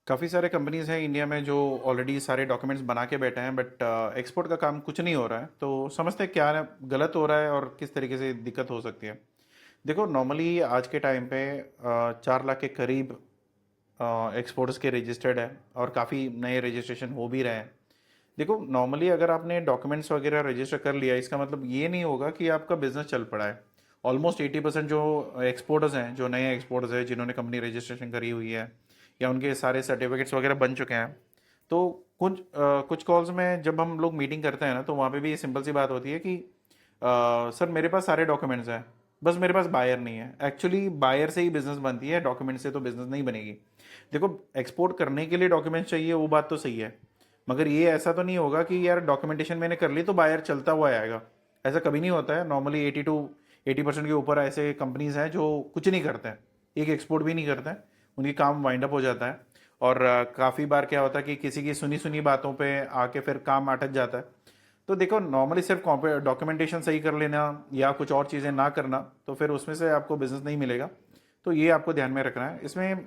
काफ़ी सारे कंपनीज़ हैं इंडिया में जो ऑलरेडी सारे डॉक्यूमेंट्स बना के बैठे हैं, बट एक्सपोर्ट का काम कुछ नहीं हो रहा है। तो समझते हैं क्या गलत हो रहा है और किस तरीके से दिक्कत हो सकती है। देखो, नॉर्मली आज के टाइम पे 4 लाख के करीब एक्सपोर्ट्स के रजिस्टर्ड है और काफ़ी नए रजिस्ट्रेशन हो भी रहे हैं। देखो, नॉर्मली अगर आपने डॉक्यूमेंट्स वगैरह रजिस्टर कर लिया, इसका मतलब ये नहीं होगा कि आपका बिजनेस चल पड़ा है। ऑलमोस्ट 80% जो एक्सपोर्टर्स हैं, जो नए एक्सपोर्टर्स हैं जिन्होंने कंपनी रजिस्ट्रेशन करी हुई है या उनके सारे सर्टिफिकेट्स वगैरह बन चुके हैं, तो कुछ कॉल्स में जब हम लोग मीटिंग करते हैं ना, तो वहाँ पे भी ये सिंपल सी बात होती है कि सर मेरे पास सारे डॉक्यूमेंट्स हैं, बस मेरे पास बायर नहीं है। एक्चुअली बायर से ही बिजनेस बनती है, डॉक्यूमेंट से तो बिजनेस नहीं बनेगी। देखो, एक्सपोर्ट करने के लिए डॉक्यूमेंट्स चाहिए, वो बात तो सही है, मगर ये ऐसा तो नहीं होगा कि यार डॉक्यूमेंटेशन मैंने कर ली तो बायर चलता हुआ आएगा। ऐसा कभी नहीं होता है। नॉर्मली 80% के ऊपर ऐसे कंपनीज हैं जो कुछ नहीं करते हैं, एक एक्सपोर्ट भी नहीं करते हैं, उनकी काम वाइंड अप हो जाता है। और काफ़ी बार क्या होता है कि किसी की सुनी सुनी बातों पे आके फिर काम अटक जाता है। तो देखो, नॉर्मली सिर्फ डॉक्यूमेंटेशन सही कर लेना या कुछ और चीज़ें ना करना, तो फिर उसमें से आपको बिजनेस नहीं मिलेगा। तो ये आपको ध्यान में रखना है। इसमें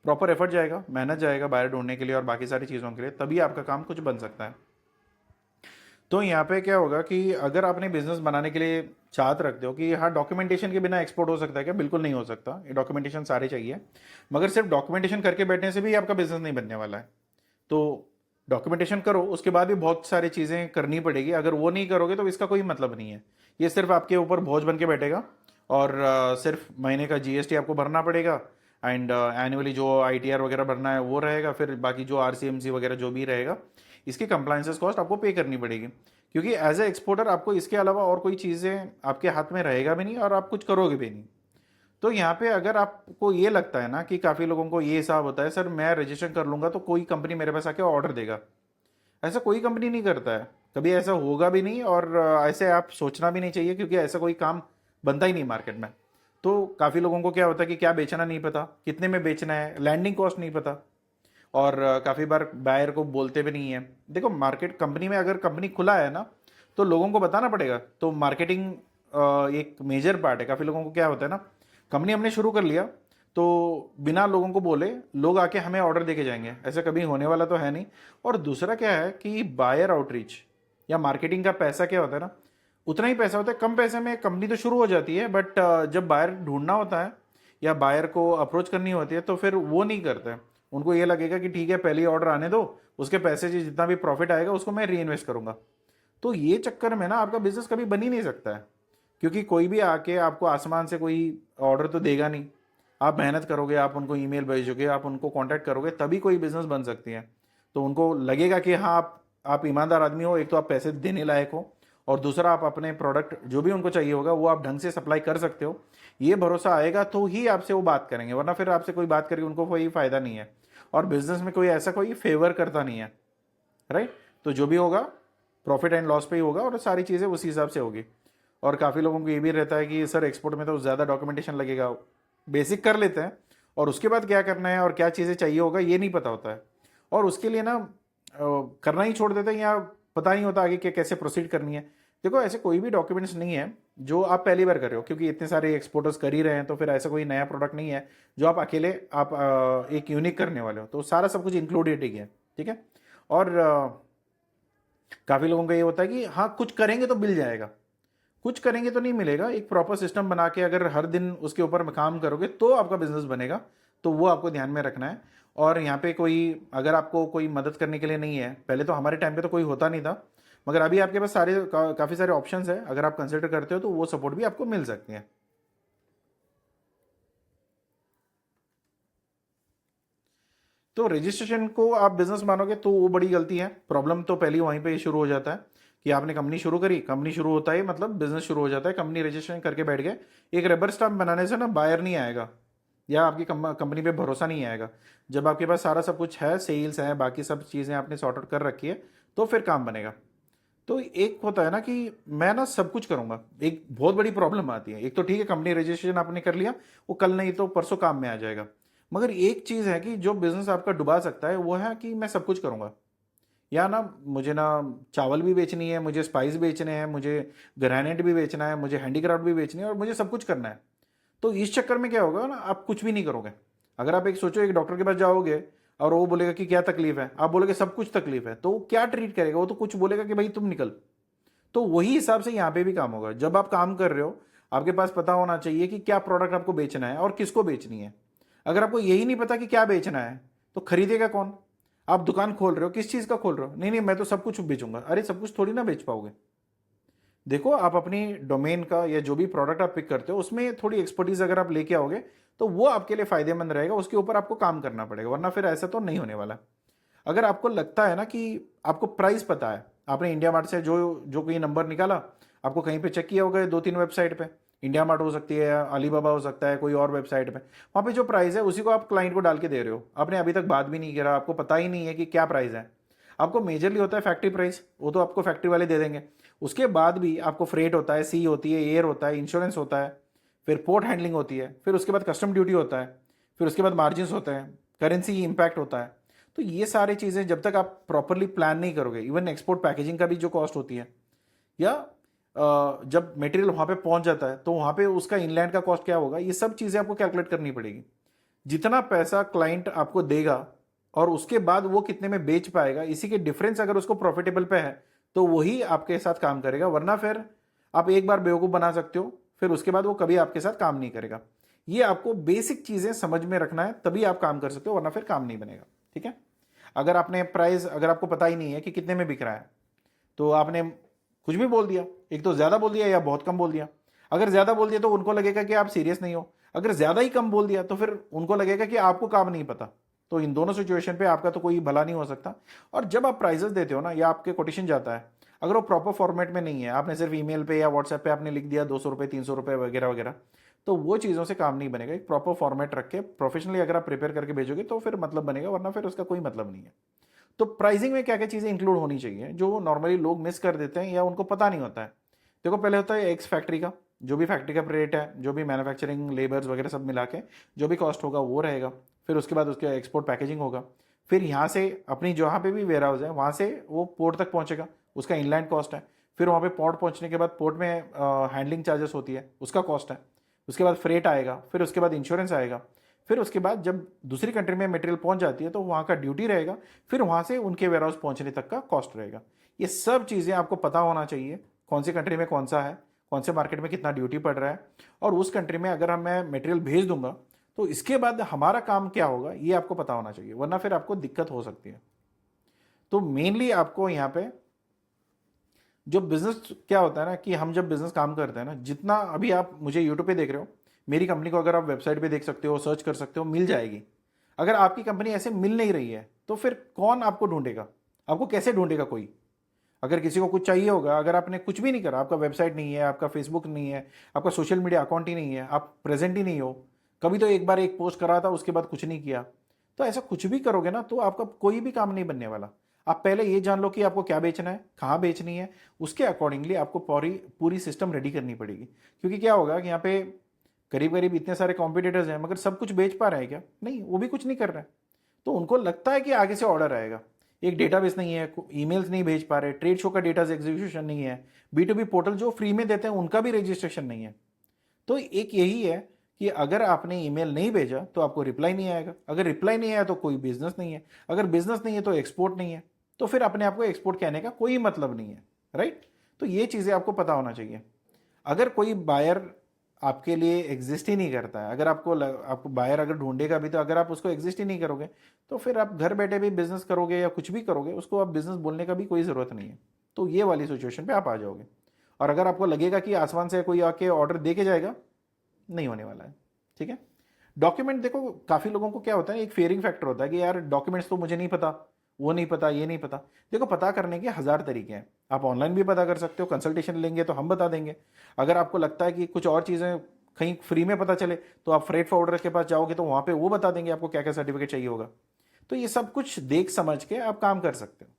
प्रॉपर एफर्ट जाएगा, मेहनत जाएगा बायर ढूंढने के लिए और बाकी सारी चीज़ों के लिए, तभी आपका काम कुछ बन सकता है। तो यहाँ पे क्या होगा कि अगर आपने बिजनेस बनाने के लिए चाहत रखते हो कि हाँ, डॉक्यूमेंटेशन के बिना एक्सपोर्ट हो सकता है क्या? बिल्कुल नहीं हो सकता। ये डॉक्यूमेंटेशन सारे चाहिए, मगर सिर्फ डॉक्यूमेंटेशन करके बैठने से भी आपका बिजनेस नहीं बनने वाला है। तो डॉक्यूमेंटेशन करो, उसके बाद भी बहुत सारी चीज़ें करनी पड़ेगी। अगर वो नहीं करोगे तो इसका कोई मतलब नहीं है। ये सिर्फ आपके ऊपर बोझ बन के बैठेगा और सिर्फ महीने का जीएसटी आपको भरना पड़ेगा एंड एनुअली जो आईटीआर वगैरह भरना है वो रहेगा, फिर बाकी जो आरसीएमसी वगैरह जो भी रहेगा, इसकी कंप्लाइंसेस कॉस्ट आपको पे करनी पड़ेगी। क्योंकि एज ए एक्सपोर्टर आपको इसके अलावा और कोई चीज़ें आपके हाथ में रहेगा भी नहीं और आप कुछ करोगे भी नहीं। तो यहाँ पे अगर आपको ये लगता है ना कि काफ़ी लोगों को ये हिसाब होता है, सर मैं रजिस्ट्रेशन कर लूँगा तो कोई कंपनी मेरे पास आके ऑर्डर देगा। ऐसा कोई कंपनी नहीं करता है, कभी ऐसा होगा भी नहीं और ऐसे आप सोचना भी नहीं चाहिए, क्योंकि ऐसा कोई काम बनता ही नहीं मार्केट में। तो काफ़ी लोगों को क्या होता है कि क्या बेचना नहीं पता, कितने में बेचना है, लैंडिंग कॉस्ट नहीं पता, और काफ़ी बार बायर को बोलते भी नहीं है। देखो, मार्केट कंपनी में अगर कंपनी खुला है ना, तो लोगों को बताना पड़ेगा। तो मार्केटिंग एक मेजर पार्ट है। काफ़ी लोगों को क्या होता है ना, कंपनी हमने शुरू कर लिया तो बिना लोगों को बोले लोग आके हमें ऑर्डर देके जाएंगे, ऐसा कभी होने वाला तो है नहीं। और दूसरा क्या है कि बायर आउटरीच या मार्केटिंग का पैसा क्या होता है ना, उतना ही पैसा होता है। कम पैसे में कंपनी तो शुरू हो जाती है, बट जब बायर ढूंढना होता है या बायर को अप्रोच करनी होती है तो फिर वो नहीं करते हैं। उनको ये लगेगा कि ठीक है, पहले ही ऑर्डर आने दो, उसके पैसे से जितना भी प्रॉफिट आएगा उसको मैं री इन्वेस्ट करूंगा। तो ये चक्कर में ना आपका बिजनेस कभी बन ही नहीं सकता है, क्योंकि कोई भी आके आपको आसमान से कोई ऑर्डर तो देगा नहीं। आप मेहनत करोगे, आप उनको ईमेल भेजोगे, आप उनको कांटेक्ट करोगे, तभी कोई बिजनेस बन सकती है। तो उनको लगेगा कि हाँ, आप ईमानदार आदमी हो, एक तो आप पैसे देने लायक हो, और दूसरा आप अपने प्रोडक्ट जो भी उनको चाहिए होगा वो आप ढंग से सप्लाई कर सकते हो। ये भरोसा आएगा तो ही आपसे वो बात करेंगे, वरना फिर आपसे कोई बात करके उनको कोई फायदा नहीं है। और बिजनेस में कोई ऐसा कोई फेवर करता नहीं है, राइट? तो जो भी होगा प्रॉफिट एंड लॉस पे ही होगा और सारी चीज़ें उसी हिसाब से होगी। और काफ़ी लोगों को ये भी रहता है कि सर एक्सपोर्ट में तो ज़्यादा डॉक्यूमेंटेशन लगेगा। बेसिक कर लेते हैं और उसके बाद क्या करना है और क्या चीज़ें चाहिए होगा ये नहीं पता होता है, और उसके लिए ना करना ही छोड़ देते हैं, या पता नहीं होता आगे कैसे प्रोसीड करनी है। देखो, ऐसे कोई भी डॉक्यूमेंट्स नहीं है जो आप पहली बार कर रहे हो, क्योंकि इतने सारे एक्सपोर्टर्स कर ही रहे हैं, तो फिर ऐसा कोई नया प्रोडक्ट नहीं है जो आप अकेले आप एक यूनिक करने वाले हो। तो सारा सब कुछ इंक्लूडेड ही है, ठीक है। और काफ़ी लोगों का ये होता है कि हाँ, कुछ करेंगे तो मिल जाएगा। कुछ करेंगे तो नहीं मिलेगा। एक प्रॉपर सिस्टम बना के अगर हर दिन उसके ऊपर काम करोगे तो आपका बिजनेस बनेगा। तो वो आपको ध्यान में रखना है। और यहाँ पे कोई, अगर आपको कोई मदद करने के लिए नहीं है, पहले तो हमारे टाइम पे तो कोई होता नहीं था, मगर अभी आपके पास काफ़ी सारे ऑप्शंस है। अगर आप कंसिडर करते हो तो वो सपोर्ट भी आपको मिल सकती है। तो रजिस्ट्रेशन को आप बिजनेस मानोगे तो वो बड़ी गलती है। प्रॉब्लम तो पहले वहीं पे शुरू हो जाता है कि आपने कंपनी शुरू करी, कंपनी शुरू होता है मतलब बिजनेस शुरू हो जाता है। कंपनी रजिस्ट्रेशन करके बैठ गए, एक रबर स्टाम्प बनाने से ना बायर नहीं आएगा या आपकी कंपनी पे भरोसा नहीं आएगा। जब आपके पास सारा सब कुछ है, सेल्स है, बाकी सब चीज़ें आपने सॉर्ट आउट कर रखी है, तो फिर काम बनेगा। तो एक होता है ना कि मैं ना सब कुछ करूंगा, एक बहुत बड़ी प्रॉब्लम आती है। एक तो ठीक है, कंपनी रजिस्ट्रेशन आपने कर लिया, वो कल नहीं तो परसों काम में आ जाएगा। मगर एक चीज़ है कि जो बिजनेस आपका डुबा सकता है वो है कि मैं सब कुछ करूंगा, या ना मुझे ना चावल भी बेचनी है, मुझे स्पाइस बेचने हैं, मुझे ग्रेनाइट भी बेचना है, मुझे हैंडीक्राफ्ट भी बेचनी है, और मुझे सब कुछ करना है। तो इस चक्कर में क्या होगा ना, आप कुछ भी नहीं करोगे। अगर आप एक सोचो, एक डॉक्टर के पास जाओगे, और वो बोलेगा कि क्या तकलीफ है, आप बोलोगे सब कुछ तकलीफ है, तो वो क्या ट्रीट करेगा? वो तो कुछ बोलेगा कि भाई तुम निकल। तो वही हिसाब से यहाँ पे भी काम होगा। जब आप काम कर रहे हो, आपके पास पता होना चाहिए कि क्या प्रोडक्ट आपको बेचना है और किसको बेचनी है। अगर आपको यही नहीं पता कि क्या बेचना है, तो खरीदेगा कौन? आप दुकान खोल रहे हो, किस चीज़ का खोल रहे हो? नहीं नहीं, मैं तो सब कुछ बेचूंगा। अरे सब कुछ थोड़ी ना बेच पाओगे। देखो, आप अपनी डोमेन का या जो भी प्रोडक्ट आप पिक करते हो उसमें थोड़ी एक्सपर्टीज अगर आप लेके आओगे तो वो आपके लिए फायदेमंद रहेगा। उसके ऊपर आपको काम करना पड़ेगा, वरना फिर ऐसा तो नहीं होने वाला। अगर आपको लगता है ना कि आपको प्राइस पता है, आपने इंडिया मार्ट से जो जो कोई नंबर निकाला, आपको कहीं पे चेक किया होगा, दो तीन वेबसाइट पे, इंडिया मार्ट हो सकती है, अलीबाबा हो सकता है, कोई और वेबसाइट पे, वहाँ पे जो प्राइस है उसी को आप क्लाइंट को डाल के दे रहे हो। आपने अभी तक बात भी नहीं करा, आपको पता ही नहीं है कि क्या प्राइस है। आपको मेजरली होता है फैक्ट्री प्राइस, वो तो आपको फैक्ट्री वाले दे देंगे। उसके बाद भी आपको फ्रेट होता है, सी होती है, एयर होता है, इंश्योरेंस होता है, फिर पोर्ट हैंडलिंग होती है, फिर उसके बाद कस्टम ड्यूटी होता है, फिर उसके बाद मार्जिन होते हैं, करेंसी इम्पैक्ट होता है। तो ये सारी चीज़ें जब तक आप प्रॉपरली प्लान नहीं करोगे, इवन एक्सपोर्ट पैकेजिंग का भी जो कॉस्ट होती है, या जब मटेरियल वहाँ पे पहुँच जाता है तो वहाँ पे उसका इनलैंड का कॉस्ट क्या होगा, ये सब चीज़ें आपको कैलकुलेट करनी पड़ेगी। जितना पैसा क्लाइंट आपको देगा और उसके बाद वो कितने में बेच पाएगा, इसी के डिफरेंस अगर उसको प्रॉफिटेबल पे है तो वही आपके साथ काम करेगा। वरना फिर आप एक बार बेवकूफ़ बना सकते हो, फिर उसके बाद वो कभी आपके साथ काम नहीं करेगा। ये आपको बेसिक चीज़ें समझ में रखना है, तभी आप काम कर सकते हो, वरना फिर काम नहीं बनेगा। ठीक है? अगर आपने प्राइस, अगर आपको पता ही नहीं है कि कितने में बिक रहा है, तो आपने कुछ भी बोल दिया, एक तो ज़्यादा बोल दिया या बहुत कम बोल दिया। अगर ज़्यादा बोल दिया तो उनको लगेगा कि आप सीरियस नहीं हो, अगर ज़्यादा ही कम बोल दिया तो फिर उनको लगेगा कि आपको काम नहीं पता। तो इन दोनों सिचुएशन पे आपका तो कोई भला नहीं हो सकता। और जब आप प्राइजेस देते हो ना, या आपके कोटेशन जाता है, अगर वो प्रॉपर फॉर्मेट में नहीं है, आपने सिर्फ ईमेल पे या व्हाट्सएप पे आपने लिख दिया 200 रुपये, 300 रुपये वगैरह वगैरह, तो वो चीज़ों से काम नहीं बनेगा। एक प्रॉपर फॉर्मेट रख के प्रोफेशनली अगर आप प्रिपेयर करके भेजोगे तो फिर मतलब बनेगा, वरना फिर उसका कोई मतलब नहीं है। तो प्राइसिंग में क्या क्या चीज़ें इंक्लूड होनी चाहिए जो नॉर्मली लोग मिस कर देते हैं या उनको पता नहीं होता है। देखो, पहले होता है एक्स फैक्ट्री का, जो भी फैक्ट्री का रेट है, जो भी मैन्युफैक्चरिंग लेबर्स वगैरह सब मिला के जो भी कॉस्ट होगा वो रहेगा। फिर उसके बाद उसका एक्सपोर्ट पैकेजिंग होगा। फिर यहाँ से अपनी जहाँ पे भी वेयर हाउस है वहाँ से वो पोर्ट तक पहुँचेगा, उसका इनलैंड कॉस्ट है। फिर वहाँ पे पोर्ट पहुँचने के बाद पोर्ट में हैंडलिंग चार्जेस होती है, उसका कॉस्ट है। उसके बाद फ्रेट आएगा, फिर उसके बाद इंश्योरेंस आएगा। फिर उसके बाद जब दूसरी कंट्री में मटेरियल पहुंच जाती है तो वहाँ का ड्यूटी रहेगा। फिर वहाँ से उनके वेयर हाउस पहुँचने तक का कॉस्ट रहेगा। ये सब चीज़ें आपको पता होना चाहिए, कौन सी कंट्री में कौन सा है, कौन से मार्केट में कितना ड्यूटी पड़ रहा है, और उस कंट्री में अगर मैं मटेरियल भेज दूंगा तो इसके बाद हमारा काम क्या होगा ये आपको पता होना चाहिए, वरना फिर आपको दिक्कत हो सकती है। तो मेनली आपको यहाँ पे जो बिजनेस क्या होता है ना, कि हम जब बिजनेस काम करते हैं ना, जितना अभी आप मुझे यूट्यूब पे देख रहे हो, मेरी कंपनी को अगर आप वेबसाइट पे देख सकते हो, सर्च कर सकते हो, मिल जाएगी। अगर आपकी कंपनी ऐसे मिल नहीं रही है तो फिर कौन आपको ढूंढेगा? आपको कैसे ढूंढेगा कोई? अगर किसी को कुछ चाहिए होगा, अगर आपने कुछ भी नहीं करा, आपका वेबसाइट नहीं है, आपका फेसबुक नहीं है, आपका सोशल मीडिया अकाउंट ही नहीं है, आप प्रेजेंट ही नहीं हो, कभी तो एक बार एक पोस्ट करा था उसके बाद कुछ नहीं किया, तो ऐसा कुछ भी करोगे ना तो आपका कोई भी काम नहीं बनने वाला। आप पहले ये जान लो कि आपको क्या बेचना है, कहाँ बेचनी है, उसके अकॉर्डिंगली आपको पूरी पूरी सिस्टम रेडी करनी पड़ेगी। क्योंकि क्या होगा कि यहाँ पे करीब करीब इतने सारे कॉम्पिटिटर्स हैं, मगर सब कुछ बेच पा रहे हैं क्या? नहीं, वो भी कुछ नहीं कर रहे हैं। तो उनको लगता है कि आगे से ऑर्डर आएगा। एक डेटाबेस नहीं है, ईमेल्स नहीं भेज पा रहे, ट्रेड शो का डेटा एग्जीक्यूशन नहीं है, B2B पोर्टल जो फ्री में देते हैं उनका भी रजिस्ट्रेशन नहीं है। तो एक यही है कि अगर आपने ईमेल नहीं भेजा तो आपको रिप्लाई नहीं आएगा, अगर रिप्लाई नहीं आया तो कोई बिजनेस नहीं है, अगर बिजनेस नहीं है तो एक्सपोर्ट नहीं है, तो फिर अपने आप को एक्सपोर्ट कहने का कोई मतलब नहीं है। राइट? तो ये चीज़ें आपको पता होना चाहिए। अगर कोई बायर आपके लिए एग्जिस्ट ही नहीं करता है, अगर आपको बायर अगर ढूंढेगा भी, तो अगर आप उसको एग्जिस्ट ही नहीं करोगे तो फिर आप घर बैठे भी बिजनेस करोगे या कुछ भी करोगे, उसको आप बिजनेस बोलने का भी कोई ज़रूरत नहीं है। तो ये वाली सिचुएशन पे आप आ जाओगे। और अगर आपको लगेगा कि आसमान से कोई आके ऑर्डर दे के जाएगा, नहीं होने वाला है। ठीक है? डॉक्यूमेंट देखो, काफ़ी लोगों को क्या होता है, एक फेयरिंग फैक्टर होता है कि यार डॉक्यूमेंट्स तो मुझे नहीं पता, वो नहीं पता, ये नहीं पता। देखो, पता करने के हज़ार तरीके हैं। आप ऑनलाइन भी पता कर सकते हो, कंसल्टेशन लेंगे तो हम बता देंगे। अगर आपको लगता है कि कुछ और चीज़ें कहीं फ्री में पता चले तो आप फ्रेट फॉरवर्डर के पास जाओगे तो वहाँ पे वो बता देंगे आपको क्या क्या सर्टिफिकेट चाहिए होगा। तो ये सब कुछ देख समझ के आप काम कर सकते हो।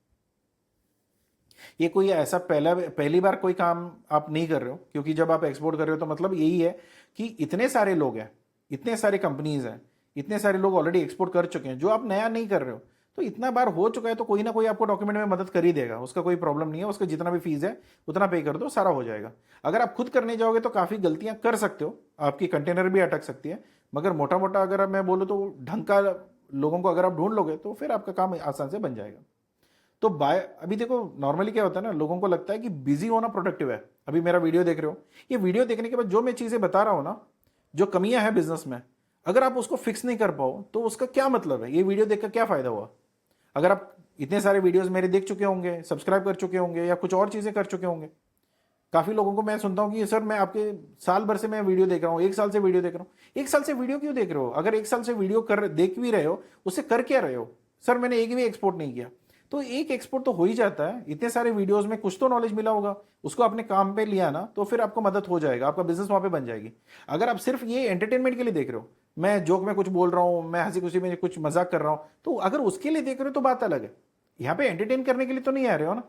ये कोई ऐसा पहली बार कोई काम आप नहीं कर रहे हो, क्योंकि जब आप एक्सपोर्ट कर रहे हो तो मतलब यही है कि इतने सारे लोग हैं, इतने सारे कंपनीज हैं, इतने सारे लोग ऑलरेडी एक्सपोर्ट कर चुके हैं, जो आप नया नहीं कर रहे हो। तो इतना बार हो चुका है तो कोई ना कोई आपको डॉक्यूमेंट में मदद कर ही देगा, उसका कोई प्रॉब्लम नहीं है। उसका जितना भी फीस है उतना पे कर दो, सारा हो जाएगा। अगर आप खुद करने जाओगे तो काफ़ी गलतियां कर सकते हो, आपकी कंटेनर भी अटक सकती है। मगर मोटा मोटा अगर मैं बोलूँ तो ढंग का लोगों को अगर आप ढूंढ लोगे तो फिर आपका काम आसान से बन जाएगा। तो बाय अभी देखो नॉर्मली क्या होता है ना, लोगों को लगता है कि बिजी होना प्रोडक्टिव है। अभी मेरा वीडियो देख रहे हो, ये वीडियो देखने के बाद जो मैं चीज़ें बता रहा हूँ ना, जो कमियां हैं बिजनेस में, अगर आप उसको फिक्स नहीं कर पाओ तो उसका क्या मतलब है, ये वीडियो देखकर क्या फायदा हुआ। अगर आप इतने सारे वीडियोस मेरे देख चुके होंगे, सब्सक्राइब कर चुके होंगे या कुछ और चीज़ें कर चुके होंगे। काफ़ी लोगों को मैं सुनता हूँ कि सर मैं आपके साल भर से मैं वीडियो देख रहा हूँ, 1 साल से वीडियो देख रहा हूँ। 1 साल से वीडियो क्यों देख रहे हो? अगर 1 साल से वीडियो कर देख भी रहे हो, उससे कर क्या रहे हो? सर मैंने एक भी एक्सपोर्ट नहीं किया। तो एक एक्सपोर्ट तो हो ही जाता है, इतने सारे वीडियोस में कुछ तो नॉलेज मिला होगा, उसको अपने काम पे लिया ना, तो फिर आपको मदद हो जाएगा, आपका बिजनेस वहां पे बन जाएगी। अगर आप सिर्फ ये एंटरटेनमेंट के लिए देख रहे हो, मैं जोक में कुछ बोल रहा हूँ, मैं हंसी खुशी में कुछ मजाक कर रहा हूँ, तो अगर उसके लिए देख रहे हो तो बात अलग है। यहाँ पे एंटरटेन करने के लिए तो नहीं आ रहे हो ना।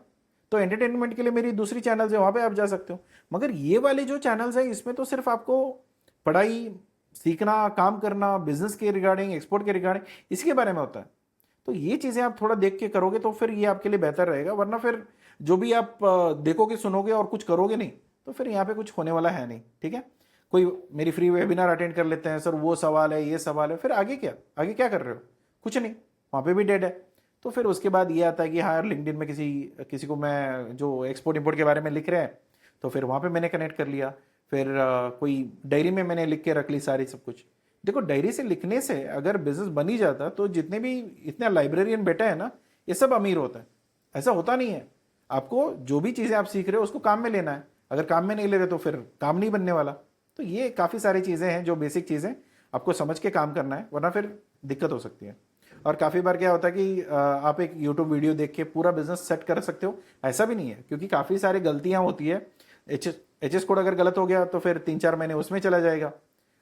तो एंटरटेनमेंट के लिए मेरी दूसरी चैनल्स है, वहां पे आप जा सकते हो। मगर ये वाले जो चैनल्स है, इसमें तो सिर्फ आपको पढ़ाई, सीखना, काम करना, बिजनेस के रिगार्डिंग, एक्सपोर्ट के रिगार्डिंग, इसके बारे में होता है। तो ये चीज़ें आप थोड़ा देख के करोगे तो फिर ये आपके लिए बेहतर रहेगा। वरना फिर जो भी आप देखोगे, सुनोगे और कुछ करोगे नहीं, तो फिर यहाँ पे कुछ होने वाला है नहीं। ठीक है, कोई मेरी फ्री वेबिनार अटेंड कर लेते हैं, सर वो सवाल है, ये सवाल है, फिर आगे क्या, आगे क्या कर रहे हो? कुछ नहीं, वहाँ पे भी डेड है। तो फिर उसके बाद ये आता है कि हाँ यार, लिंक्डइन में किसी किसी को मैं जो एक्सपोर्ट इंपोर्ट के बारे में लिख रहे हैं, तो फिर वहाँ पे मैंने कनेक्ट कर लिया। फिर कोई डायरी में मैंने लिख के रख ली सारी सब कुछ। देखो डायरी से लिखने से अगर बिजनेस बन ही जाता तो जितने भी इतने लाइब्रेरियन बैठे हैं ना, ये सब अमीर होता है। ऐसा होता नहीं है। आपको जो भी चीज़ें आप सीख रहे हो उसको काम में लेना है। अगर काम में नहीं ले रहे तो फिर काम नहीं बनने वाला। तो ये काफ़ी सारी चीज़ें हैं जो बेसिक चीज़ें आपको समझ के काम करना है, वरना फिर दिक्कत हो सकती है। और काफ़ी बार क्या होता है कि आप एक यूट्यूब वीडियो देख के पूरा बिजनेस सेट कर सकते हो, ऐसा भी नहीं है, क्योंकि काफ़ी सारी गलतियां होती है। एच एस कोड अगर गलत हो गया तो फिर 3-4 महीने उसमें चला जाएगा।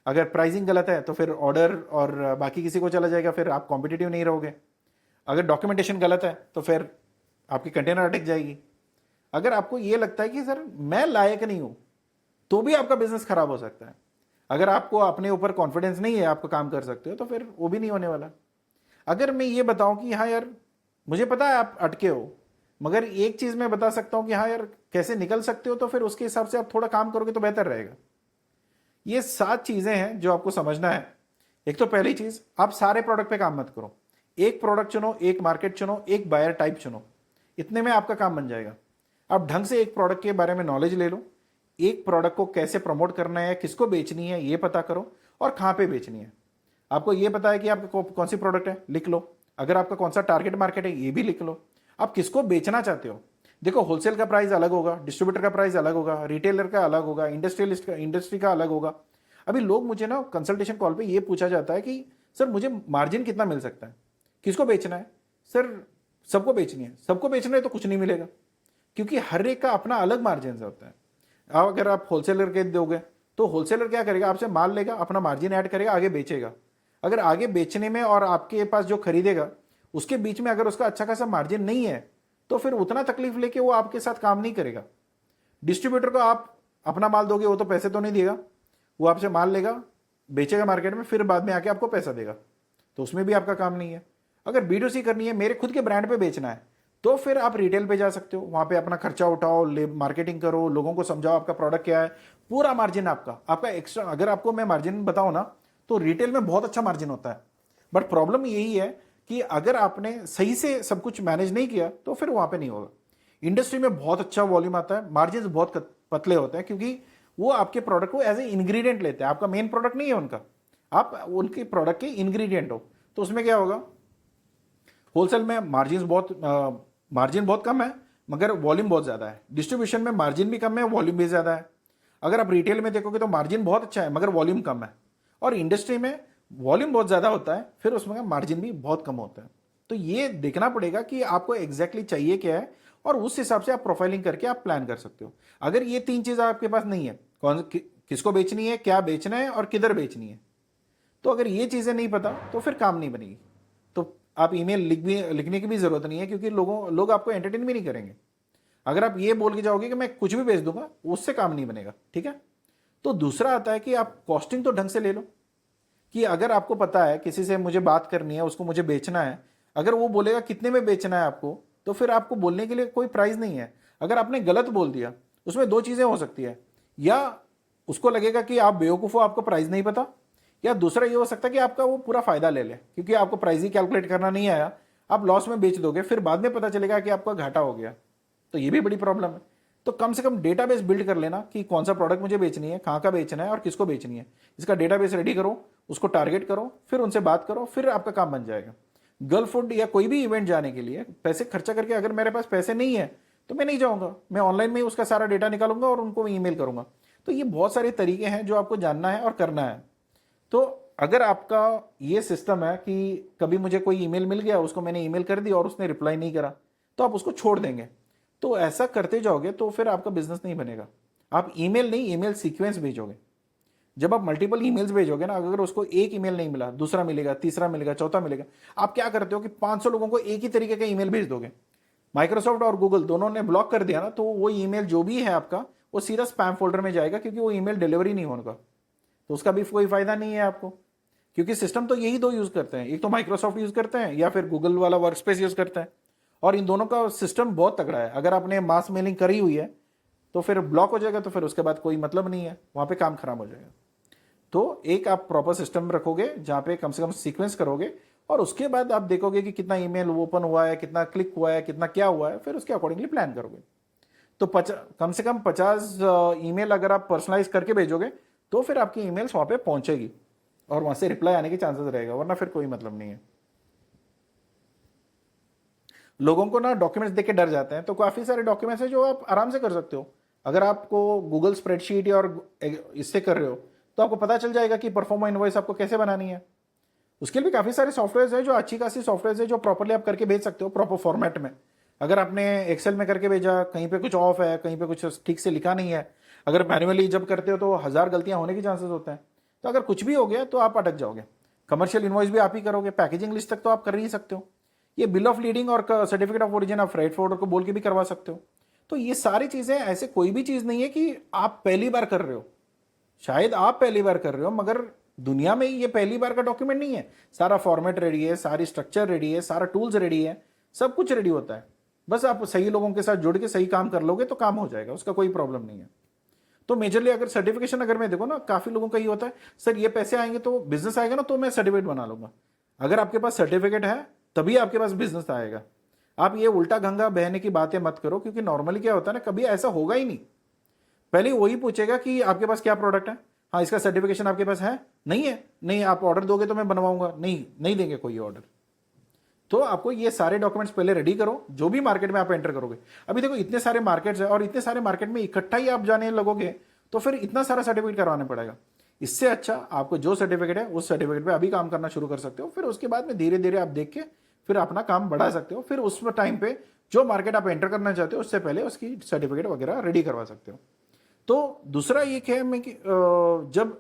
अगर प्राइसिंग गलत है तो फिर ऑर्डर और बाकी किसी को चला जाएगा, फिर आप कॉम्पिटिटिव नहीं रहोगे। अगर डॉक्यूमेंटेशन गलत है तो फिर आपकी कंटेनर अटक जाएगी। अगर आपको ये लगता है कि सर मैं लायक नहीं हूं, तो भी आपका बिजनेस खराब हो सकता है। अगर आपको अपने ऊपर कॉन्फिडेंस नहीं है, आपको काम कर सकते हो, तो फिर वो भी नहीं होने वाला। अगर मैं ये बताऊं कि हाँ यार, मुझे पता है आप अटके हो, मगर एक चीज मैं बता सकता हूं कि हाँ यार कैसे निकल सकते हो, तो फिर उसके हिसाब से आप थोड़ा काम करोगे तो बेहतर रहेगा। ये 7 चीजें हैं जो आपको समझना है। एक तो पहली चीज, आप सारे प्रोडक्ट पे काम मत करो। एक प्रोडक्ट चुनो, एक मार्केट चुनो, एक बायर टाइप चुनो, इतने में आपका काम बन जाएगा। आप ढंग से एक प्रोडक्ट के बारे में नॉलेज ले लो। एक प्रोडक्ट को कैसे प्रमोट करना है, किसको बेचनी है ये पता करो, और कहां पे बेचनी है। आपको ये पता है कि आपका कौन सी प्रोडक्ट है, लिख लो। अगर आपका कौन सा टारगेट मार्केट है, ये भी लिख लो। आप किसको बेचना चाहते हो। देखो होलसेल का प्राइस अलग होगा, डिस्ट्रीब्यूटर का प्राइस अलग होगा, रिटेलर का अलग होगा, इंडस्ट्रियलिस्ट का, इंडस्ट्री का अलग होगा। अभी लोग मुझे ना कंसल्टेशन कॉल पे ये पूछा जाता है कि सर मुझे मार्जिन कितना मिल सकता है, किसको बेचना है। सर सबको बेचनी है। सबको बेचना है तो कुछ नहीं मिलेगा, क्योंकि हर एक का अपना अलग मार्जिन होता है। अब अगर आप होलसेलर के दोगे तो होलसेलर क्या करेगा, आपसे माल लेगा, अपना मार्जिन ऐड करेगा, आगे बेचेगा। अगर आगे बेचने में और आपके पास जो खरीदेगा उसके बीच में अगर उसका अच्छा खासा मार्जिन नहीं है, तो फिर उतना तकलीफ लेके वो आपके साथ काम नहीं करेगा। डिस्ट्रीब्यूटर को आप अपना माल दोगे, वो तो पैसे तो नहीं देगा, वो आपसे माल लेगा, बेचेगा मार्केट में, फिर बाद में आके आपको पैसा देगा, तो उसमें भी आपका काम नहीं है। अगर B2C करनी है, मेरे खुद के ब्रांड पे बेचना है, तो फिर आप रिटेल पे जा सकते हो। वहां पे अपना खर्चा उठाओ, मार्केटिंग करो, लोगों को समझाओ आपका प्रोडक्ट क्या है, पूरा मार्जिन आपका एक्स्ट्रा। अगर आपको मैं मार्जिन बताऊं ना, तो रिटेल में बहुत अच्छा मार्जिन होता है। बट प्रॉब्लम यही है कि अगर आपने सही से सब कुछ मैनेज नहीं किया तो फिर वहां पे नहीं होगा। इंडस्ट्री में बहुत अच्छा वॉल्यूम आता है, मार्जिन बहुत पतले होते हैं, क्योंकि वो आपके प्रोडक्ट को एज ए इंग्रेडिएंट लेते हैं। आपका मेन प्रोडक्ट नहीं है उनका, आप उनके प्रोडक्ट के इंग्रेडिएंट हो। तो उसमें क्या होगा, होलसेल में मार्जिन बहुत कम है मगर वॉल्यूम बहुत ज़्यादा है। डिस्ट्रीब्यूशन में मार्जिन भी कम है, वॉल्यूम भी ज़्यादा है। अगर आप रिटेल में देखोगे तो मार्जिन बहुत अच्छा है मगर वॉल्यूम कम है। और इंडस्ट्री में वॉल्यूम बहुत ज़्यादा होता है, फिर उसमें मार्जिन भी बहुत कम होता है। तो ये देखना पड़ेगा कि आपको एग्जैक्टली चाहिए क्या है, और उस हिसाब से आप प्रोफाइलिंग करके आप प्लान कर सकते हो। अगर ये 3 चीज़ आपके पास नहीं है, किसको बेचनी है, क्या बेचना है और किधर बेचनी है, तो अगर ये चीज़ें नहीं पता तो फिर काम नहीं बनेगी। तो आप ईमेल लिखने की भी जरूरत नहीं है, क्योंकि लोग आपको एंटरटेन भी नहीं करेंगे। अगर आप ये बोल के जाओगे कि मैं कुछ भी बेच दूंगा, उससे काम नहीं बनेगा। ठीक है। तो दूसरा आता है कि आप कॉस्टिंग तो ढंग से ले लो, कि अगर आपको पता है किसी से मुझे बात करनी है, उसको मुझे बेचना है, अगर वो बोलेगा कितने में बेचना है आपको, तो फिर आपको बोलने के लिए कोई प्राइस नहीं है। अगर आपने गलत बोल दिया, उसमें 2 चीजें हो सकती है, या उसको लगेगा कि आप बेवकूफ हो, आपको प्राइस नहीं पता, या दूसरा ये हो सकता है कि आपका वो पूरा फायदा ले ले, क्योंकि आपको प्राइस ही कैलकुलेट करना नहीं आया, आप लॉस में बेच दोगे, फिर बाद में पता चलेगा कि आपका घाटा हो गया, तो ये भी बड़ी प्रॉब्लम है। तो कम से कम डेटाबेस बिल्ड कर लेना कि कौन सा प्रोडक्ट मुझे बेचनी है, कहाँ का बेचना है और किसको बेचनी है, इसका डेटाबेस रेडी करो, उसको टारगेट करो, फिर उनसे बात करो, फिर आपका काम बन जाएगा। गर्ल फूड या कोई भी इवेंट जाने के लिए पैसे खर्चा करके अगर मेरे पास पैसे नहीं है तो मैं नहीं जाऊंगा, मैं ऑनलाइन में ही उसका सारा डेटा निकालूंगा और उनको ईमेल करूंगा। तो ये बहुत सारे तरीके हैं जो आपको जानना है और करना है। तो अगर आपका ये सिस्टम है कि कभी मुझे कोई ईमेल मिल गया, उसको मैंने ईमेल कर दी और उसने रिप्लाई नहीं करा, तो आप उसको छोड़ देंगे, तो ऐसा करते जाओगे तो फिर आपका बिजनेस नहीं बनेगा। आप ईमेल नहीं, ईमेल सीक्वेंस भेजोगे। जब आप मल्टीपल ईमेल्स भेजोगे ना, अगर उसको एक ईमेल नहीं मिला, दूसरा मिलेगा, तीसरा मिलेगा, चौथा मिलेगा, आप क्या करते हो कि 500 लोगों को एक ही तरीके का ईमेल भेज दोगे। माइक्रोसॉफ्ट और गूगल दोनों ने ब्लॉक कर दिया ना, तो वो ईमेल जो भी है आपका वो सीधा स्पैम फोल्डर में जाएगा, क्योंकि वो ईमेल डिलीवरी नहीं होगा, तो उसका भी कोई फायदा नहीं है आपको। क्योंकि सिस्टम तो यही दो यूज करते हैं, एक तो माइक्रोसॉफ्ट यूज करते हैं या फिर गूगल वाला वर्क स्पेस यूज करते हैं, और इन दोनों का सिस्टम बहुत तगड़ा है। अगर आपने मास मेलिंग करी हुई है तो फिर ब्लॉक हो जाएगा, तो फिर उसके बाद कोई मतलब नहीं है, वहां पे काम खराब हो जाएगा। तो एक आप प्रॉपर सिस्टम रखोगे जहां पे कम से कम सीक्वेंस करोगे, और उसके बाद आप देखोगे कि कितना ईमेल ओपन हुआ है, कितना क्लिक हुआ है, कितना क्या हुआ है, फिर उसके अकॉर्डिंगली प्लान करोगे। तो कम से कम 50 ईमेल अगर आप पर्सनलाइज करके भेजोगे तो फिर आपकी ईमेल्स वहां पे पहुंचेगी और वहां से रिप्लाई आने के चांसेस रहेगा, वरना फिर कोई मतलब नहीं है। लोगों को ना डॉक्यूमेंट्स देख के डर जाते हैं, तो काफी सारे डॉक्यूमेंट्स हैं जो आप आराम से कर सकते हो। अगर आपको गूगल स्प्रेडशीट और इससे कर रहे हो तो आपको पता चल जाएगा कि परफॉर्मा इनवॉइस आपको कैसे बनानी है। उसके लिए भी काफी सारे सॉफ्टवेयर है जो अच्छी खासी सॉफ्टवेयर है जो प्रॉपरली आप करके भेज सकते हो प्रॉपर फॉर्मेट में। अगर आपने एक्सेल में करके भेजा, कहीं पे कुछ ऑफ है, कहीं पे कुछ ठीक से लिखा नहीं है, अगर मैन्युअली जब करते हो तो 1000 गलतियां होने के चांसेस होते हैं, तो अगर कुछ भी हो गया तो आप अटक जाओगे। कमर्शियल इनवॉइस भी आप ही करोगे, पैकेजिंग लिस्ट तक तो आप कर ही सकते हो, ये बिल ऑफ लीडिंग और सर्टिफिकेट ऑफ ओरिजिन आप फ्रेट फॉरवर्डर को बोल के भी करवा सकते हो। तो ये सारी चीजें, ऐसे कोई भी चीज नहीं है कि आप पहली बार कर रहे हो। शायद आप पहली बार कर रहे हो, मगर दुनिया में ये पहली बार का डॉक्यूमेंट नहीं है। सारा फॉर्मेट रेडी है, सारी स्ट्रक्चर रेडी है, सारा टूल्स रेडी है, सब कुछ रेडी होता है। बस आप सही लोगों के साथ जुड़ के सही काम कर लोगे तो काम हो जाएगा, उसका कोई प्रॉब्लम नहीं है। तो मेजरली अगर सर्टिफिकेशन अगर मैं देखो ना, काफी लोगों का ये होता है, सर ये पैसे आएंगे तो बिजनेस आएगा ना, तो मैं सर्टिफिकेट बना लूंगा। अगर आपके पास सर्टिफिकेट है तभी आपके पास बिजनेस आएगा। आप ये उल्टा गंगा बहने की बातें मत करो, क्योंकि नॉर्मली क्या होता है ना, कभी ऐसा होगा ही नहीं। पहले वही पूछेगा कि आपके पास क्या प्रोडक्ट है, हाँ इसका सर्टिफिकेशन आपके पास है, नहीं है, नहीं आप ऑर्डर दोगे तो मैं बनवाऊंगा, नहीं नहीं देंगे कोई ऑर्डर। तो आपको ये सारे डॉक्यूमेंट्स पहले रेडी करो, जो भी मार्केट में आप एंटर करोगे। अभी देखो इतने सारे मार्केट्स है, और इतने सारे मार्केट में इकट्ठा ही आप जाने लगोगे तो फिर इतना सारा सर्टिफिकेट करवाना पड़ेगा। इससे अच्छा आपको जो सर्टिफिकेट है उस सर्टिफिकेट पे अभी काम करना शुरू कर सकते हो, फिर उसके बाद में धीरे धीरे आप देख के फिर अपना काम बढ़ा सकते हो। फिर उस टाइम पे जो मार्केट आप एंटर करना चाहते हो उससे पहले उसकी सर्टिफिकेट वगैरह रेडी करवा सकते हो। तो दूसरा ये है मैं कि जब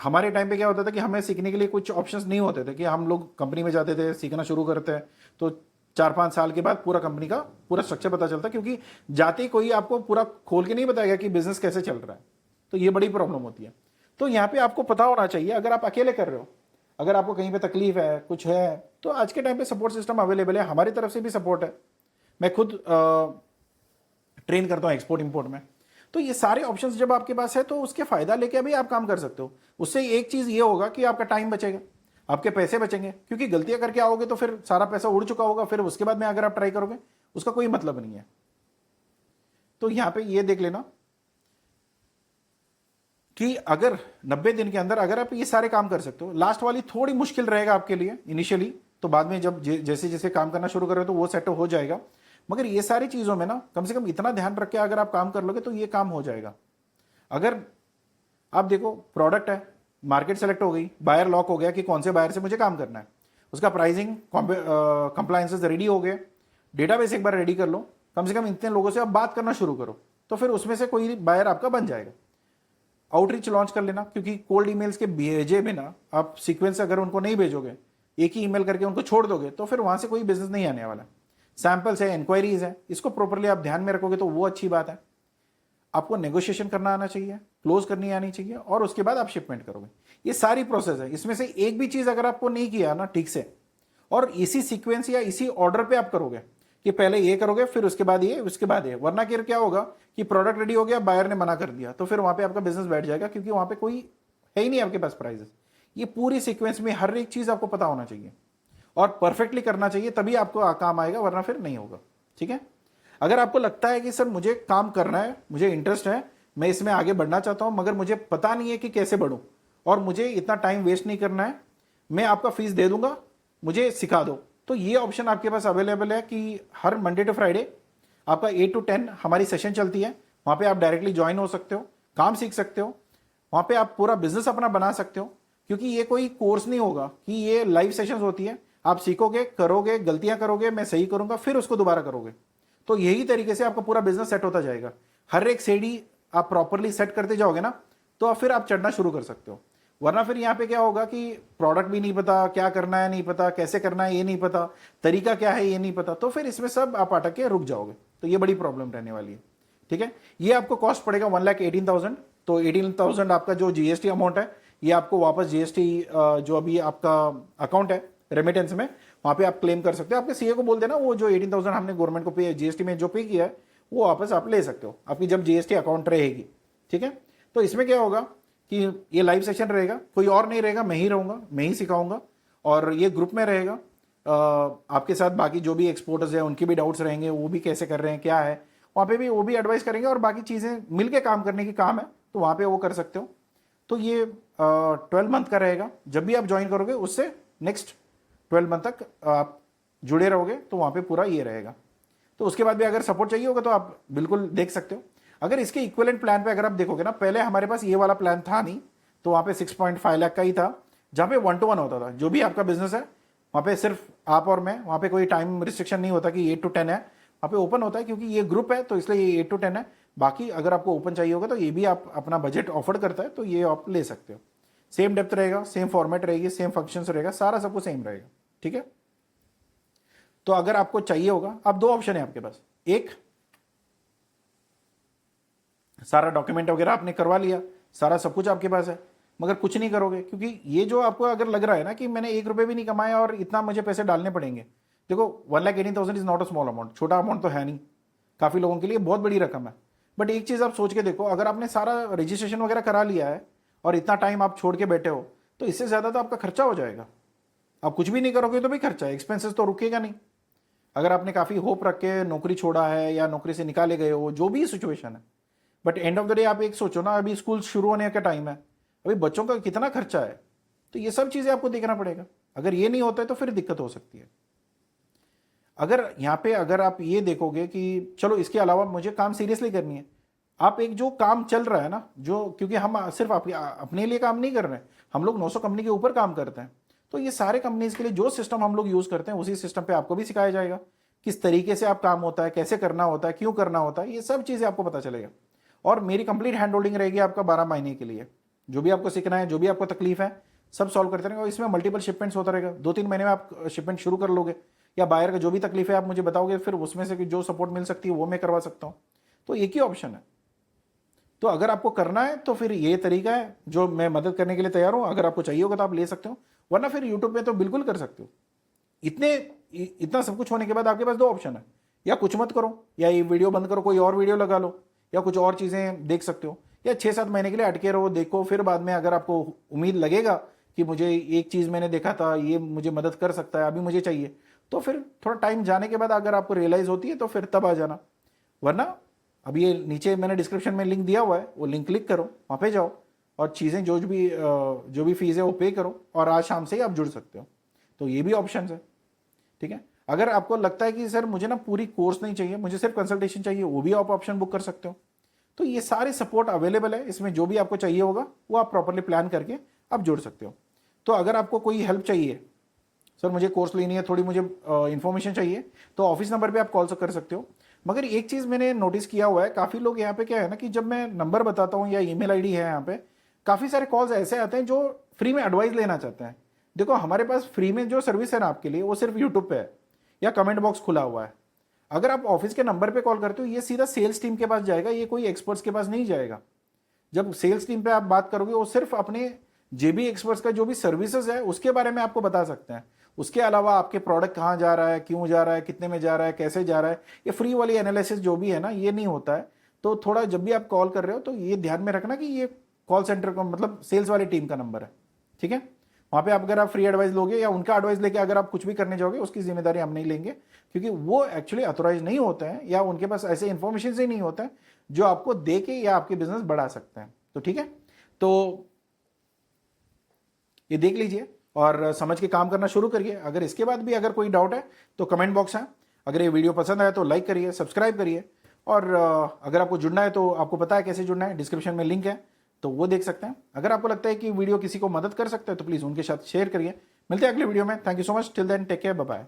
हमारे टाइम पे क्या होता था कि हमें सीखने के लिए कुछ ऑप्शंस नहीं होते थे, कि हम लोग कंपनी में जाते थे, सीखना शुरू करते हैं तो 4-5 साल के बाद पूरा कंपनी का पूरा स्ट्रक्चर पता चलता, क्योंकि जाते ही कोई आपको पूरा खोल के नहीं बताएगा कि बिजनेस कैसे चल रहा है। तो ये बड़ी प्रॉब्लम होती है। तो यहाँ पे आपको पता होना चाहिए, अगर आप अकेले कर रहे हो, अगर आपको कहीं पे तकलीफ है, कुछ है, तो आज के टाइम पे सपोर्ट सिस्टम अवेलेबल है, हमारी तरफ से भी सपोर्ट है। मैं खुद ट्रेन करता हूँ एक्सपोर्ट इंपोर्ट में। तो ये सारे ऑप्शंस जब आपके पास है तो उसके फायदा लेके भी आप काम कर सकते हो। उससे एक चीज ये होगा कि आपका टाइम बचेगा, आपके पैसे बचेंगे, क्योंकि गलतियां करके आओगे तो फिर सारा पैसा उड़ चुका होगा, फिर उसके बाद में अगर आप ट्राई करोगे उसका कोई मतलब नहीं है। तो यहां पे ये देख लेना कि अगर 90 दिन के अंदर अगर आप ये सारे काम कर सकते हो, लास्ट वाली थोड़ी मुश्किल रहेगा आपके लिए इनिशियली, तो बाद में जब जैसे जैसे काम करना शुरू करोगे तो वो सेट हो जाएगा। मगर ये सारी चीजों में ना कम से कम इतना ध्यान रख के अगर आप काम कर लोगे तो ये काम हो जाएगा। अगर आप देखो प्रोडक्ट है, मार्केट सेलेक्ट हो गई, बायर लॉक हो गया कि कौन से बायर से मुझे काम करना है, उसका प्राइसिंग कंप्लायंसेस रेडी हो गए, डेटाबेस एक बार रेडी कर लो, कम से कम इतने लोगों से आप बात करना शुरू करो, तो फिर उसमें से कोई बायर आपका बन जाएगा। आउटरीच लॉन्च कर लेना, क्योंकि कोल्ड ईमेल्स के भेजे बिना आप सीक्वेंस अगर उनको नहीं भेजोगे, एक ही ईमेल करके उनको छोड़ दोगे, तो फिर वहां से कोई बिजनेस नहीं आने वाला। सैंपल्स है, इंक्वायरीज है, इसको प्रॉपरली आप ध्यान में रखोगे तो वो अच्छी बात है। आपको नेगोशिएशन करना आना चाहिए, क्लोज करनी आनी चाहिए, और उसके बाद आप शिपमेंट करोगे। ये सारी प्रोसेस है, इसमें से एक भी चीज अगर आपको नहीं किया ना ठीक से, और इसी सीक्वेंस या इसी ऑर्डर पे आप करोगे कि पहले ये करोगे फिर उसके बाद ये, उसके बाद ये, वरना क्या होगा कि प्रोडक्ट रेडी हो गया, बायर ने मना कर दिया, तो फिर वहां पे आपका बिजनेस बैठ जाएगा, क्योंकि वहां पे कोई है ही नहीं आपके पास प्राइजेस। ये पूरी सीक्वेंस में हर एक चीज़ आपको पता होना चाहिए और परफेक्टली करना चाहिए, तभी आपको काम आएगा, वरना फिर नहीं होगा। ठीक है। अगर आपको लगता है कि सर मुझे काम करना है, मुझे इंटरेस्ट है, मैं इसमें आगे बढ़ना चाहता हूं, मगर मुझे पता नहीं है कि कैसे बढ़ूं और मुझे इतना टाइम वेस्ट नहीं करना है, मैं आपका फीस दे दूंगा, मुझे सिखा दो, तो ये ऑप्शन आपके पास अवेलेबल है कि हर मंडे टू फ्राइडे आपका 8 to 10 हमारी सेशन चलती है। वहां पे आप डायरेक्टली ज्वाइन हो सकते हो, काम सीख सकते हो, वहां पे आप पूरा बिजनेस अपना बना सकते हो, क्योंकि ये कोई कोर्स नहीं होगा कि ये लाइव सेशंस होती है, आप सीखोगे, करोगे, गलतियां करोगे, मैं सही करूंगा, फिर उसको दोबारा करोगे, तो यही तरीके से आपका पूरा बिजनेस सेट होता जाएगा। हर एक सीढ़ी आप प्रॉपरली सेट करते जाओगे ना, तो फिर आप चढ़ना शुरू कर सकते हो। वरना फिर यहाँ पे क्या होगा कि प्रोडक्ट भी नहीं पता, क्या करना है नहीं पता, कैसे करना है ये नहीं पता, तरीका क्या है ये नहीं पता, तो फिर इसमें सब आप अटक के रुक जाओगे, तो ये बड़ी प्रॉब्लम रहने वाली है। ठीक है। ये आपको कॉस्ट पड़ेगा 1,18,000। तो 18,000 आपका जो जीएसटी अमाउंट है, ये आपको वापस जीएसटी जो अभी आपका अकाउंट है रेमिटेंस में, वहां पे आप क्लेम कर सकते हो। आपके सीए को बोल देना वो जो 18,000 हमने गवर्नमेंट को पे जीएसटी में जो पे किया है वो वापस आप ले सकते हो आपकी जब जीएसटी अकाउंट रहेगी। ठीक है। तो इसमें क्या होगा कि ये लाइव सेशन रहेगा, कोई और नहीं रहेगा, मैं ही रहूंगा, मैं ही सिखाऊंगा, और ये ग्रुप में रहेगा। आपके साथ बाकी जो भी एक्सपोर्टर्स हैं उनके भी डाउट्स रहेंगे, वो भी कैसे कर रहे हैं क्या है, वहाँ पे भी वो भी एडवाइस करेंगे, और बाकी चीज़ें मिलके काम करने की काम है, तो वहाँ पे वो कर सकते हो। तो ये 12 मंथ का रहेगा, जब भी आप ज्वाइन करोगे उससे नेक्स्ट 12 मंथ तक आप जुड़े रहोगे, तो वहाँ पे पूरा ये रहेगा। तो उसके बाद भी अगर सपोर्ट चाहिए होगा तो आप बिल्कुल देख सकते हो। अगर इसके इक्विवेलेंट प्लान पे अगर आप देखोगे ना, पहले हमारे पास ये वाला प्लान था नहीं, तो वहाँ पे 6.5 लाख का ही था, जहाँ पे 1-to-1 होता था। जो भी आपका बिजनेस है वहाँ पे सिर्फ आप और मैं, वहाँ पे कोई टाइम रिस्ट्रिक्शन नहीं होता कि 8 to 10 है, वहाँ पे ओपन होता है, क्योंकि ये ग्रुप है तो इसलिए ये 8 to 10 है। बाकी अगर आपको ओपन चाहिए होगा तो ये भी आप अपना बजट ऑफर करता है, तो ये आप ले सकते हो। सेम डेप्थ रहेगा, सेम फॉर्मेट रहेगी, सेम फंक्शंस रहेगा, सारा सब कुछ सेम रहेगा। ठीक है। तो अगर आपको चाहिए होगा, आप दो ऑप्शन है आपके पास, एक सारा डॉक्यूमेंट वगैरह आपने करवा लिया, सारा सब कुछ आपके पास है, मगर कुछ नहीं करोगे, क्योंकि ये जो आपको अगर लग रहा है ना कि मैंने 1 रुपये भी नहीं कमाया और इतना मुझे पैसे डालने पड़ेंगे, देखो 1,18,000 is not a small amount, छोटा अमाउंट तो है नहीं, काफ़ी लोगों के लिए बहुत बड़ी रकम है। बट एक चीज़ आप सोच के देखो, अगर आपने सारा रजिस्ट्रेशन वगैरह करा लिया है और इतना टाइम आप छोड़ के बैठे हो, तो इससे ज़्यादा तो आपका खर्चा हो जाएगा। आप कुछ भी नहीं करोगे तो भी खर्चा है, एक्सपेंसेस तो रुकेगा नहीं। अगर आपने काफ़ी होप रख के नौकरी छोड़ा है या नौकरी से निकाले गए हो, जो भी सिचुएशन है, but end of the day आप एक सोचो ना, अभी स्कूल शुरू होने का टाइम है, अभी बच्चों का कितना खर्चा है, तो ये सब चीज़ें आपको देखना पड़ेगा। अगर ये नहीं होता है तो फिर दिक्कत हो सकती है। अगर यहाँ पे अगर आप ये देखोगे कि चलो इसके अलावा मुझे काम सीरियसली करनी है, आप एक जो काम चल रहा है ना, जो क्योंकि हम सिर्फ अपने लिए काम नहीं कर रहे हैं, हम लोग 900 कंपनी के ऊपर काम करते हैं, तो ये सारे कंपनीज के लिए जो सिस्टम हम लोग यूज़ करते हैं उसी सिस्टम पे आपको भी सिखाया जाएगा, किस तरीके से आप काम होता है, कैसे करना होता है, क्यों करना होता है, ये सब चीज़ें आपको पता चलेगा। और मेरी कंप्लीट हैंड होल्डिंग रहेगी आपका 12 महीने के लिए। जो भी आपको सीखना है, जो भी आपको तकलीफ है, सब सॉल्व करते रहेंगे। और इसमें मल्टीपल शिपमेंट्स होता रहेगा, 2-3 महीने में आप शिपमेंट शुरू कर लोगे, या बायर का जो भी तकलीफ है आप मुझे बताओगे, फिर उसमें से जो सपोर्ट मिल सकती है वो मैं करवा सकता हूँ। तो एक ही ऑप्शन है। तो अगर आपको करना है तो फिर ये तरीका है जो मैं मदद करने के लिए तैयार हूँ। अगर आपको चाहिए होगा तो आप ले सकते हो, वरना फिर यूट्यूब पे तो बिल्कुल कर सकते हो। इतना सब कुछ होने के बाद आपके पास दो ऑप्शन है, या कुछ मत करो, या ये वीडियो बंद करो, कोई और वीडियो लगा लो, या कुछ और चीज़ें देख सकते हो, या 6-7 महीने के लिए अटके रहो, देखो, फिर बाद में अगर आपको उम्मीद लगेगा कि मुझे एक चीज़ मैंने देखा था, ये मुझे मदद कर सकता है, अभी मुझे चाहिए, तो फिर थोड़ा टाइम जाने के बाद अगर आपको रियलाइज़ होती है तो फिर तब आ जाना। वरना अभी ये नीचे मैंने डिस्क्रिप्शन में लिंक दिया हुआ है, वो लिंक क्लिक करो, वहाँ पे जाओ, और चीज़ें जो भी फीस है वो पे करो, और आज शाम से ही आप जुड़ सकते हो। तो ये भी ऑप्शन है। ठीक है। अगर आपको लगता है कि सर मुझे ना पूरी कोर्स नहीं चाहिए, मुझे सिर्फ कंसल्टेशन चाहिए, वो भी आप ऑप्शन बुक कर सकते हो। तो ये सारे सपोर्ट अवेलेबल है, इसमें जो भी आपको चाहिए होगा वो आप प्रॉपरली प्लान करके आप जुड़ सकते हो। तो अगर आपको कोई हेल्प चाहिए, सर मुझे कोर्स लेनी है, थोड़ी मुझे इन्फॉर्मेशन चाहिए, तो ऑफिस नंबर पे आप कॉल कर सकते हो। मगर एक चीज़ मैंने नोटिस किया हुआ है, काफ़ी लोग यहाँ पे क्या है ना कि जब मैं नंबर बताता हूँ या ईमेल आईडी है यहाँ पे, काफ़ी सारे कॉल्स ऐसे आते हैं जो फ्री में एडवाइस लेना चाहते हैं। देखो हमारे पास फ्री में जो सर्विस है ना आपके लिए, वो सिर्फ यूट्यूब पे है या कमेंट बॉक्स खुला हुआ है। अगर आप ऑफिस के नंबर पे कॉल करते हो, ये सीधा सेल्स टीम के पास जाएगा, ये कोई एक्सपर्ट्स के पास नहीं जाएगा। जब सेल्स टीम पे आप बात करोगे, वो सिर्फ अपने जेबी एक्सपर्ट्स का जो भी सर्विसेज है उसके बारे में आपको बता सकते हैं। उसके अलावा आपके प्रोडक्ट कहाँ जा रहा है, क्यों जा रहा है, कितने में जा रहा है, कैसे जा रहा है, ये फ्री वाली एनालिसिस जो भी है ना, ये नहीं होता है। तो थोड़ा जब भी आप कॉल कर रहे हो तो ये ध्यान में रखना कि ये कॉल सेंटर का मतलब सेल्स वाली टीम का नंबर है, ठीक है। वहाँ पे आप अगर आप फ्री एडवाइस लोगे या उनका एडवाइस लेके अगर आप कुछ भी करने जाओगे, उसकी जिम्मेदारी हम नहीं लेंगे, क्योंकि वो एक्चुअली अथोराइज नहीं होते हैं या उनके पास ऐसे इन्फॉर्मेशन से नहीं होता है जो आपको दे के या आपके बिजनेस बढ़ा सकते हैं। तो ठीक है, तो ये देख लीजिए और समझ के काम करना शुरू करिए। अगर इसके बाद भी अगर कोई डाउट है तो कमेंट बॉक्स है। अगर ये वीडियो पसंद आया तो लाइक करिए, सब्सक्राइब करिए, और अगर आपको जुड़ना है तो आपको पता है कैसे जुड़ना है, डिस्क्रिप्शन में लिंक है तो वो देख सकते हैं। अगर आपको लगता है कि वीडियो किसी को मदद कर सकता है तो प्लीज़ उनके साथ शेयर करिए। मिलते हैं अगले वीडियो में। Thank you so much, till then take care, bye bye.